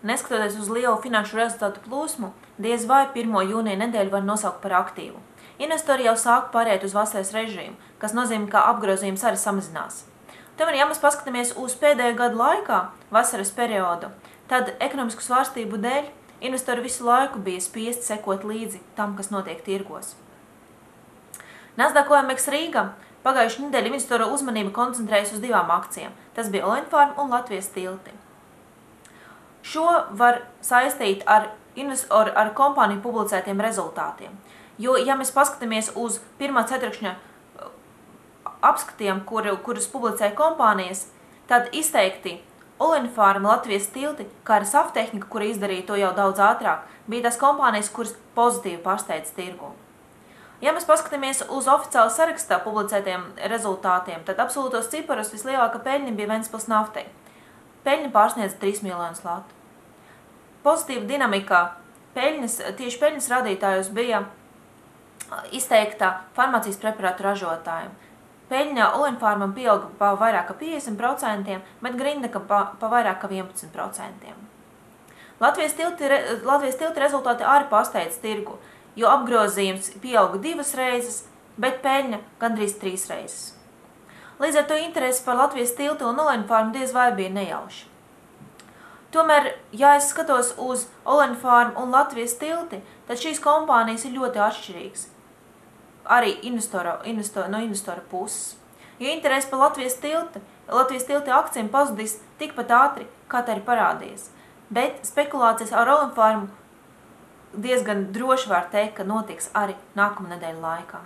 neskatoties uz lielu finanšu rezultātu plūsmu, diez vai 1. jūnija nedēļu var nosaukt par aktīvu. Investori jau sāk pāriet uz vasaras režīmu, kas nozīmē, ka apgrozījums arī samazinās. Tomēr, ja mēs paskatāmies uz pēdējo gadu laikā, vasaras periodu, tad ekonomisku svārstību dēļ investori visu laiku bija spiesti sekot līdzi tam, kas notiek tirgos. Nasdaq OMX Rīga pagājušajā nedēļā investoru uzmanība koncentrējas uz divām akcijām. Tas bija Olinfarm un Latvijas tilti. Šo var saistīt ar kompāniju publicētiem rezultātiem. Jo, ja mēs paskatāmies uz pirmā ceturkšņa apskatiem, kurus publicēja kompānijas, tad izteikti Olinfarm, Latvijas tilti, kā arī Saftehnika, kura izdarīja to jau daudz ātrāk, bija tās kompānijas, kuras pozitīvi pārsteidz tirgu. Ja mēs paskatāmies uz oficiāli sarakstā publicētiem rezultātiem, tad absolūtos ciparos vislielākā peļņa bija Ventspils naftai. Peļņa pārsniedz 3 miljonus latu. Pozitīva dinamikā tieši peļņas rādītājos bija izteikta farmācijas preparātu ražotājiem. Peļņa Olinfarmam pieauga pa vairāk kā 50%, bet Grindeka pa vairāk kā 11%. Latvijas tilti rezultāti arī pārsteidz tirgu, jo apgrozījums pieauga 2 reizes, bet peļņa gandrīz 3 reizes. Līdz ar to interesi par Latvijas tilti un Olinfarm diez vai bija nejauši. Tomēr, ja es skatos uz Olinfarm un Latvijas tilti, tad šīs kompānijas ir ļoti atšķirīgas. Arī no investora puses. Jo interesi par Latvijas tilti akcijiem pazudīs tikpat ātri, kā tā ir parādījies. Bet spekulācijas ar Olinfarmu diezgan droši var teikt, ka notiks arī nākamā nedēļa laikā.